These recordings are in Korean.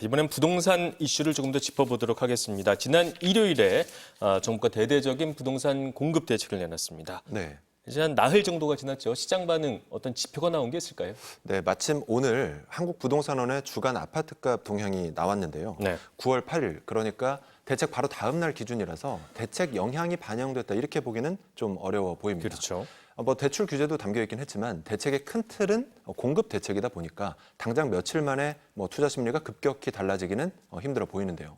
이번엔 부동산 이슈를 조금 더 짚어보도록 하겠습니다. 지난 일요일에 정부가 대대적인 부동산 공급 대책을 내놨습니다. 네. 이제 한 나흘 정도가 지났죠. 시장 반응 어떤 지표가 나온 게 있을까요? 네, 마침 오늘 한국부동산원의 주간 아파트값 동향이 나왔는데요. 네. 9월 8일, 그러니까 대책 바로 다음 날 기준이라서 대책 영향이 반영됐다 이렇게 보기는 좀 어려워 보입니다. 그렇죠. 뭐 대출 규제도 담겨 있긴 했지만 대책의 큰 틀은 공급 대책이다 보니까 당장 며칠 만에 뭐 투자 심리가 급격히 달라지기는 힘들어 보이는데요.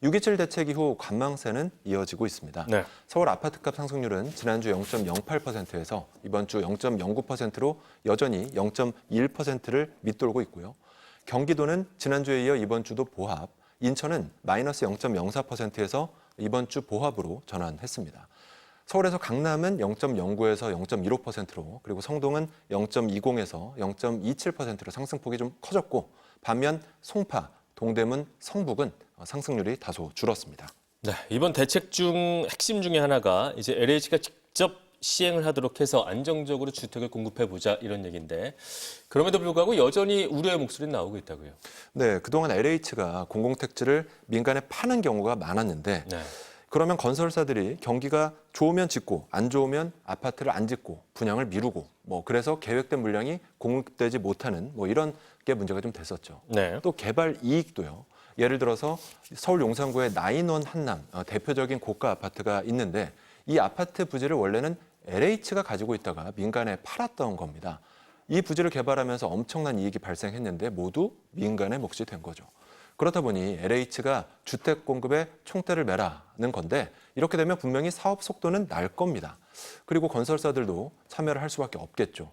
6.27 대책 이후 관망세는 이어지고 있습니다. 네. 서울 아파트값 상승률은 지난주 0.08%에서 이번 주 0.09%로 여전히 0.1%를 밑돌고 있고요. 경기도는 지난주에 이어 이번 주도 보합, 인천은 마이너스 0.04%에서 이번 주 보합으로 전환했습니다. 서울에서 강남은 0.09에서 0.15%로 그리고 성동은 0.20에서 0.27%로 상승폭이 좀 커졌고 반면 송파, 동대문, 성북은 상승률이 다소 줄었습니다. 네, 이번 대책 중 핵심 중에 하나가 이제 LH가 직접 시행을 하도록 해서 안정적으로 주택을 공급해보자 이런 얘기인데 그럼에도 불구하고 여전히 우려의 목소리는 나오고 있다고요. 네, 그동안 LH가 공공택지를 민간에 파는 경우가 많았는데 네. 그러면 건설사들이 경기가 좋으면 짓고 안 좋으면 아파트를 안 짓고 분양을 미루고 그래서 계획된 물량이 공급되지 못하는 이런 게 문제가 좀 됐었죠. 네. 또 개발 이익도요. 예를 들어서 서울 용산구의 나인원 한남 대표적인 고가 아파트가 있는데 이 아파트 부지를 원래는 LH가 가지고 있다가 민간에 팔았던 겁니다. 이 부지를 개발하면서 엄청난 이익이 발생했는데 모두 민간의 몫이 된 거죠. 그렇다 보니 LH가 주택 공급에 총대를 매라는 건데 이렇게 되면 분명히 사업 속도는 날 겁니다. 그리고 건설사들도 참여를 할 수밖에 없겠죠.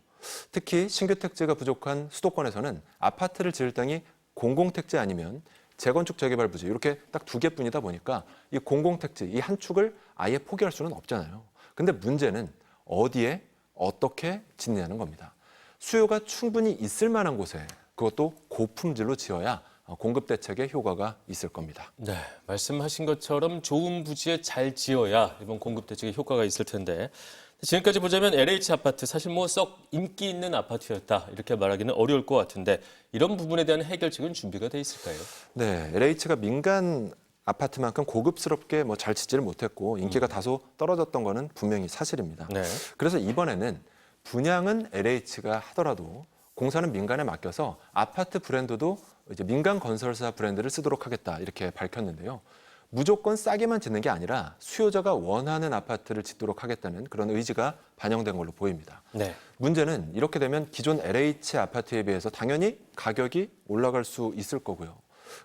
특히 신규 택지가 부족한 수도권에서는 아파트를 지을 땅이 공공택지 아니면 재건축 재개발 부지 이렇게 딱 두 개뿐이다 보니까 이 공공택지 이 한 축을 아예 포기할 수는 없잖아요. 근데 문제는 어디에 어떻게 짓느냐는 겁니다. 수요가 충분히 있을 만한 곳에 그것도 고품질로 지어야 공급 대책의 효과가 있을 겁니다. 네, 말씀하신 것처럼 좋은 부지에 잘 지어야 이번 공급 대책의 효과가 있을 텐데 지금까지 보자면 LH 아파트 사실 썩 인기 있는 아파트였다 이렇게 말하기는 어려울 것 같은데 이런 부분에 대한 해결책은 준비가 돼 있을까요? 네, LH가 민간 아파트만큼 고급스럽게 잘 짓지를 못했고 인기가 다소 떨어졌던 거는 분명히 사실입니다. 네. 그래서 이번에는 분양은 LH가 하더라도 공사는 민간에 맡겨서 아파트 브랜드도 이제 민간 건설사 브랜드를 쓰도록 하겠다 이렇게 밝혔는데요. 무조건 싸게만 짓는 게 아니라 수요자가 원하는 아파트를 짓도록 하겠다는 그런 의지가 반영된 걸로 보입니다. 네. 문제는 이렇게 되면 기존 LH 아파트에 비해서 당연히 가격이 올라갈 수 있을 거고요.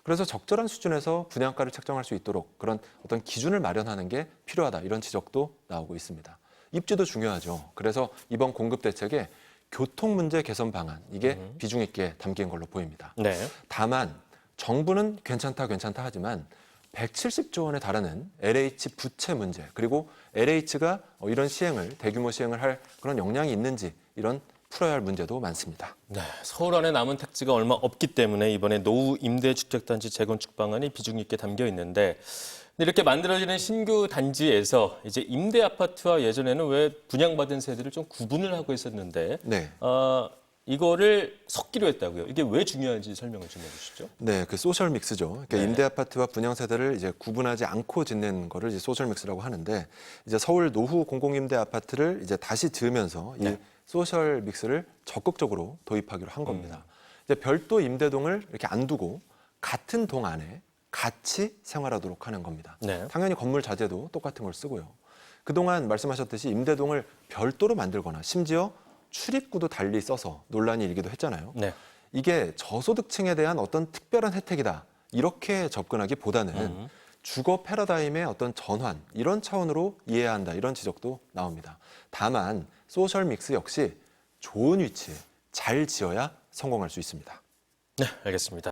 그래서 적절한 수준에서 분양가를 책정할 수 있도록 그런 어떤 기준을 마련하는 게 필요하다 이런 지적도 나오고 있습니다. 입지도 중요하죠. 그래서 이번 공급 대책에 교통 문제 개선 방안 이게 비중 있게 담긴 걸로 보입니다. 네. 다만 정부는 괜찮다 하지만 170조 원에 달하는 LH 부채 문제 그리고 LH가 이런 대규모 시행을 할 그런 역량이 있는지 이런 풀어야 할 문제도 많습니다. 네, 서울 안에 남은 택지가 얼마 없기 때문에 이번에 노후 임대주택단지 재건축 방안이 비중 있게 담겨 있는데 이렇게 만들어지는 신규 단지에서 이제 임대 아파트와 예전에는 왜 분양받은 세대를 좀 구분을 하고 있었는데 네. 이거를 섞기로 했다고요. 이게 왜 중요한지 설명을 좀 해주시죠. 네, 그 소셜 믹스죠. 그러니까 네. 임대 아파트와 분양 세대를 이제 구분하지 않고 짓는 거를 이제 소셜 믹스라고 하는데 이제 서울 노후 공공임대 아파트를 이제 다시 지으면서 이 소셜 믹스를 적극적으로 도입하기로 한 겁니다. 이제 별도 임대동을 이렇게 안 두고 같은 동 안에 같이 생활하도록 하는 겁니다. 네. 당연히 건물 자재도 똑같은 걸 쓰고요. 그동안 말씀하셨듯이 임대동을 별도로 만들거나 심지어 출입구도 달리 써서 논란이 일기도 했잖아요. 네. 이게 저소득층에 대한 어떤 특별한 혜택이다. 이렇게 접근하기보다는 주거 패러다임의 어떤 전환 이런 차원으로 이해해야 한다. 이런 지적도 나옵니다. 다만 소셜 믹스 역시 좋은 위치에 잘 지어야 성공할 수 있습니다. 네, 알겠습니다.